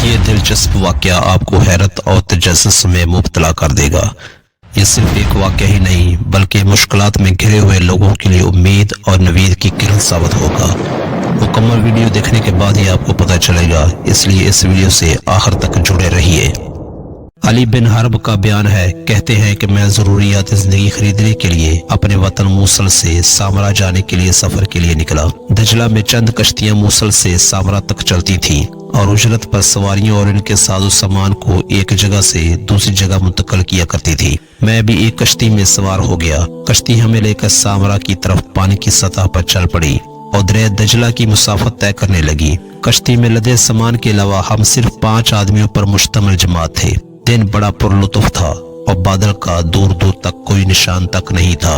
ये दिलचस्प वाक़या आपको हैरत और तजस्सुस में मुब्तला कर देगा। ये सिर्फ एक वाक़या ही नहीं बल्कि मुश्किलात में घिरे हुए लोगों के लिए उम्मीद और नवीद की किरण साबित होगा। मुकम्मल वीडियो देखने के बाद ही आपको पता चलेगा, इसलिए इस वीडियो से आखिर तक जुड़े रहिए। अली बिन हर्ब का बयान है, कहते हैं कि मैं ज़रूरियात ज़िंदगी खरीदने के लिए अपने वतन मूसल से सामरा जाने के लिए सफ़र के लिए निकला। दजला में चंद कश्तियां मूसल से सामरा तक चलती थीं और उजरत पर सवारियों और इनके साजो सामान को एक जगह से दूसरी जगह मुंतकिल किया करती थी। मैं भी एक कश्ती में सवार हो गया। कश्ती हमें लेकर सामरा की तरफ पानी की सतह पर चल पड़ी और दरिया दजला की मुसाफत तय करने लगी। कश्ती में लदे सामान के अलावा हम सिर्फ 5 आदमियों पर मुश्तमिल जमात थे। दिन बड़ा पुरलुत्फ था और बादल का दूर दूर तक कोई निशान तक नहीं था।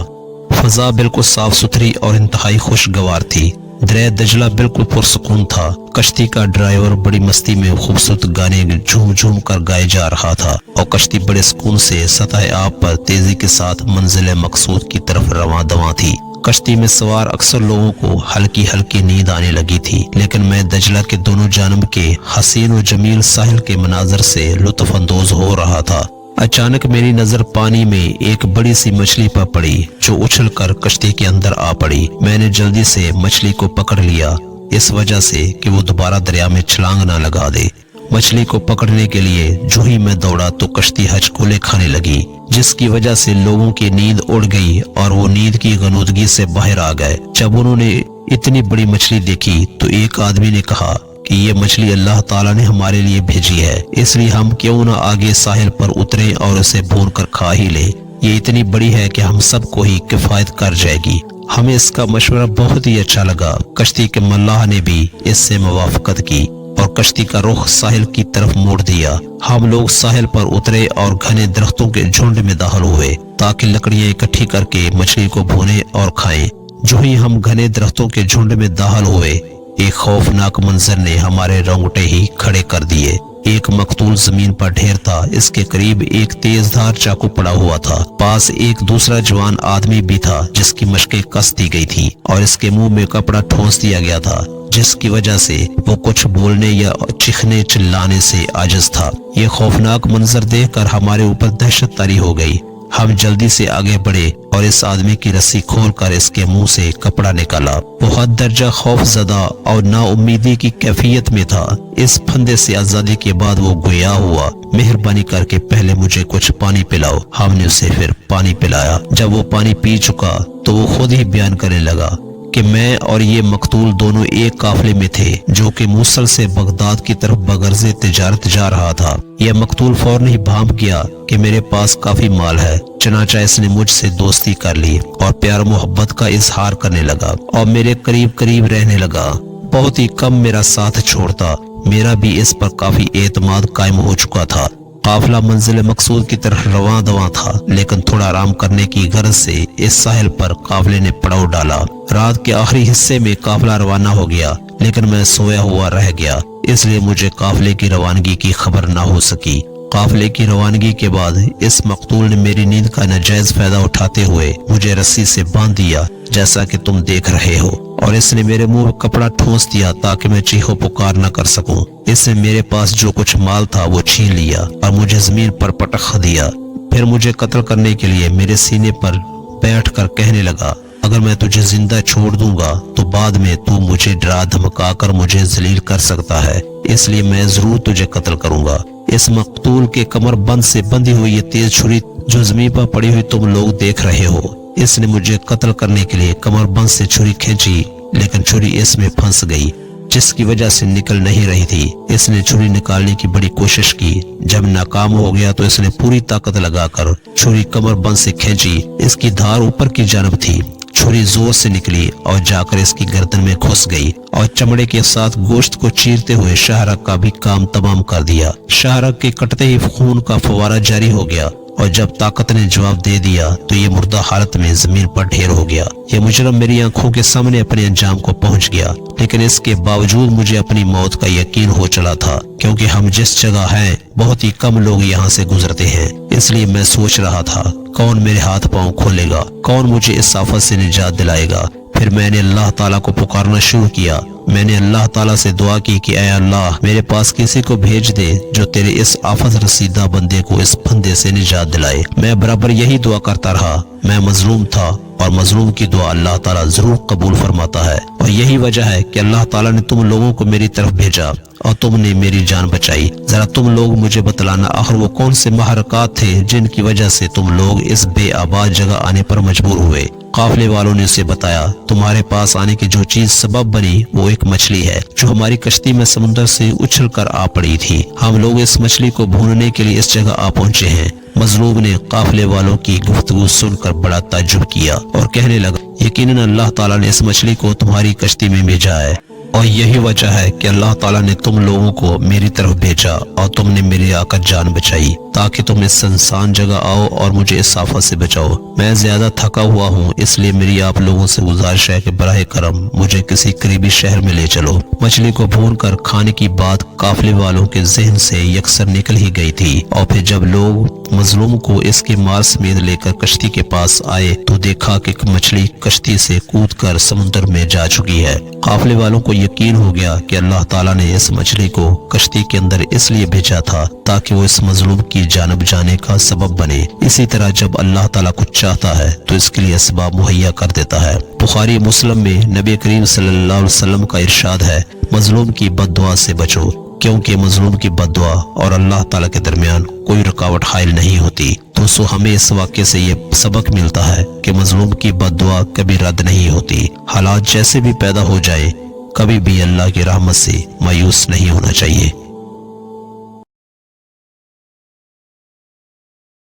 फजा बिल्कुल साफ सुथरी और इंतहाई खुशगवार थी। दरिया दजला बिल्कुल पुरसुकून था। कश्ती का ड्राइवर बड़ी मस्ती में खूबसूरत गाने झूम झूम कर गाए जा रहा था और कश्ती बड़े सुकून से सतह आब पर तेजी के साथ मंजिल मकसूद की तरफ रवां दवां थी। कश्ती में सवार अक्सर लोगों को हल्की हल्की नींद आने लगी थी, लेकिन मैं दजला के दोनों जानब के हसीन और जमील साहिल के मनाजर से लुत्फ अंदोज हो रहा था। अचानक मेरी नजर पानी में एक बड़ी सी मछली पर पड़ी जो उछलकर कश्ती के अंदर आ पड़ी। मैंने जल्दी से मछली को पकड़ लिया, इस वजह से कि वो दोबारा दरिया में छलांग ना लगा दे। मछली को पकड़ने के लिए जो ही मैं दौड़ा तो कश्ती हचकोले खाने लगी, जिसकी वजह से लोगों की नींद उड़ गई और वो नींद की गनूदगी से बाहर आ गए। जब उन्होंने इतनी बड़ी मछली देखी तो एक आदमी ने कहा कि ये मछली अल्लाह ताला ने हमारे लिए भेजी है, इसलिए हम क्यों ना आगे साहिल पर उतरे और उसे भून कर खा ही ले। ये इतनी बड़ी है कि हम सबको ही किफायत कर जाएगी। हमें इसका मशवरा बहुत ही अच्छा लगा। कश्ती के मल्लाह ने भी इससे मुवाफकत की और कश्ती का रुख साहिल की तरफ मोड़ दिया। हम लोग साहिल पर उतरे और घने दरख्तों के झुंड में दाखिल हुए ताकि लकड़ियां इकट्ठी करके मछली को भूने और खाएं। जो ही हम घने दरख्तों के झुंड में दाखिल हुए, एक खौफनाक मंजर ने हमारे रोंगटे ही खड़े कर दिए। एक मकतूल जमीन पर ढेर था, इसके करीब एक तेजधार चाकू पड़ा हुआ था। पास एक दूसरा जवान आदमी भी था जिसकी मशकें कस दी गई थी और इसके मुंह में कपड़ा ठोंस दिया गया था, जिसकी वजह से वो कुछ बोलने या चीखने चिल्लाने से आजिज था। ये खौफनाक मंजर देखकर हमारे ऊपर दहशत तारी हो गई। हम जल्दी से आगे बढ़े और इस आदमी की रस्सी खोलकर इसके मुंह से कपड़ा निकाला। वो हद दर्जा खौफजदा और नाउम्मीदी की कैफियत में था। इस फंदे से आजादी के बाद वो गोया हुआ, मेहरबानी करके पहले मुझे कुछ पानी पिलाओ। हमने उसे फिर पानी पिलाया। जब वो पानी पी चुका तो वो खुद ही बयान करने लगा कि मैं और ये मकतूल दोनों एक काफले में थे जो कि मूसल से बगदाद की तरफ बगर्ज़े तिजारत जा रहा था। यह मकतूल फौरन ही भांप गया कि मेरे पास काफी माल है, चनाचा इसने मुझसे दोस्ती कर ली और प्यार मोहब्बत का इजहार करने लगा और मेरे करीब करीब रहने लगा। बहुत ही कम मेरा साथ छोड़ता। मेरा भी इस पर काफी एतमाद कायम हो चुका था। काफिला मंजिल मकसूद की तरफ रवां दवां था, लेकिन थोड़ा आराम करने की गर्ज से इस साहिल पर काफिले ने पड़ाव डाला। रात के आखिरी हिस्से में काफिला रवाना हो गया, लेकिन मैं सोया हुआ रह गया, इसलिए मुझे काफिले की रवानगी की खबर ना हो सकी। काफिले की रवानगी के बाद इस मकतूल ने मेरी नींद का नाजायज फायदा उठाते हुए मुझे रस्सी से बांध दिया, जैसा कि तुम देख रहे हो, और इसने मेरे मुंह में कपड़ा ठोंस दिया ताकि मैं चीखो पुकार न कर सकूं। इसने मेरे पास जो कुछ माल था वो छीन लिया और मुझे जमीन पर पटक दिया। फिर मुझे कत्ल करने के लिए मेरे सीने पर बैठकर कहने लगा, अगर मैं तुझे जिंदा छोड़ दूंगा तो बाद में तू मुझे डरा धमका कर मुझे जलील कर सकता है, इसलिए मैं जरूर तुझे कत्ल करूंगा। इस मकतूल के कमर बंद से बंधी हुई ये तेज छुरी जो जमीन पर पड़ी हुई तुम लोग देख रहे हो, इसने मुझे कत्ल करने के लिए कमर बंद से छुरी खींची, लेकिन छुरी इसमें फंस गई, जिसकी वजह से निकल नहीं रही थी। इसने छुरी निकालने की बड़ी कोशिश की। जब नाकाम हो गया तो इसने पूरी ताकत लगाकर छुरी कमर बंद से खींची। इसकी धार ऊपर की जानब थी। छुरी जोर से निकली और जाकर इसकी गर्दन में घुस गई और चमड़े के साथ गोश्त को चीरते हुए शाहरग का भी काम तमाम कर दिया। शाहरग के कटते ही खून का फवारा जारी हो गया और जब ताकत ने जवाब दे दिया तो ये मुर्दा हालत में जमीन पर ढेर हो गया। ये मुजरम मेरी आंखों के सामने अपने अंजाम को पहुंच गया, लेकिन इसके बावजूद मुझे अपनी मौत का यकीन हो चला था, क्योंकि हम जिस जगह हैं बहुत ही कम लोग यहाँ से गुजरते हैं। इसलिए मैं सोच रहा था कौन मेरे हाथ पांव खोलेगा, कौन मुझे इस आफत से निजात दिलाएगा। फिर मैंने अल्लाह ताला को पुकारना शुरू किया میں نے اللہ تعالیٰ سے دعا کی کہ اے اللہ میرے پاس کسی کو بھیج دے جو تیرے اس آفت رسیدہ بندے کو اس پھندے سے نجات دلائے۔ میں برابر یہی دعا کرتا رہا۔ میں مظلوم تھا اور مظلوم کی دعا اللہ تعالیٰ ضرور قبول فرماتا ہے، اور یہی وجہ ہے کہ اللہ تعالیٰ نے تم لوگوں کو میری طرف بھیجا اور تم نے میری جان بچائی۔ ذرا تم لوگ مجھے بتلانا آخر وہ کون سے محرکات تھے جن کی وجہ سے تم لوگ اس بے آباد جگہ آنے پر مجبور ہوئے؟ قافلے والوں نے اسے بتایا، تمہارے پاس آنے کی جو چیز سبب بنی وہ ایک مچھلی ہے جو ہماری کشتی میں سمندر سے اچھل کر آ پڑی تھی۔ ہم لوگ اس مچھلی کو بھوننے کے لیے اس جگہ آ پہنچے ہیں۔ مظلوم نے قافلے والوں کی گفتگو سن کر بڑا تعجب کیا اور کہنے لگا، یقیناً اللہ تعالیٰ نے اس مچھلی کو تمہاری کشتی میں بھیجا ہے، اور یہی وجہ ہے کہ اللہ تعالیٰ نے تم لوگوں کو میری طرف بھیجا اور تم نے میری آ کر جان بچائی تاکہ تم اس سنسان جگہ آؤ اور مجھے اس آفت سے بچاؤ۔ میں زیادہ تھکا ہوا ہوں، اس لیے میری آپ لوگوں سے گزارش ہے کہ براہ کرم مجھے کسی قریبی شہر میں لے چلو۔ مچھلی کو بھون کر کھانے کی بات قافلے والوں کے ذہن سے یکسر نکل ہی گئی تھی، اور پھر جب لوگ مظلوم کو اس کے مال سمیت لے کر کشتی کے پاس آئے تو دیکھا کہ مچھلی کشتی سے کود کر سمندر میں جا چکی ہے۔ قافلے والوں کو یقین ہو گیا کہ اللہ تعالیٰ نے اس مچھلی کو کشتی کے اندر اس لیے بھیجا تھا تاکہ وہ اس مظلوم کی جانب جانے کا سبب بنے۔ اسی طرح جب اللہ تعالیٰ کچھ چاہتا ہے تو اس کے لیے اسباب مہیا کر دیتا ہے۔ بخاری مسلم میں نبی کریم صلی اللہ علیہ وسلم کا ارشاد ہے، مظلوم کی بد دعا سے بچو، کیونکہ مظلوم کی بد دعا اور اللہ تعالیٰ کے درمیان کوئی رکاوٹ حائل نہیں ہوتی۔ دوستو، ہمیں اس واقعے سے یہ سبق ملتا ہے کہ مظلوم کی بد دعا کبھی رد نہیں ہوتی۔ حالات جیسے بھی پیدا ہو جائے، کبھی بھی اللہ کی رحمت سے مایوس نہیں ہونا چاہیے۔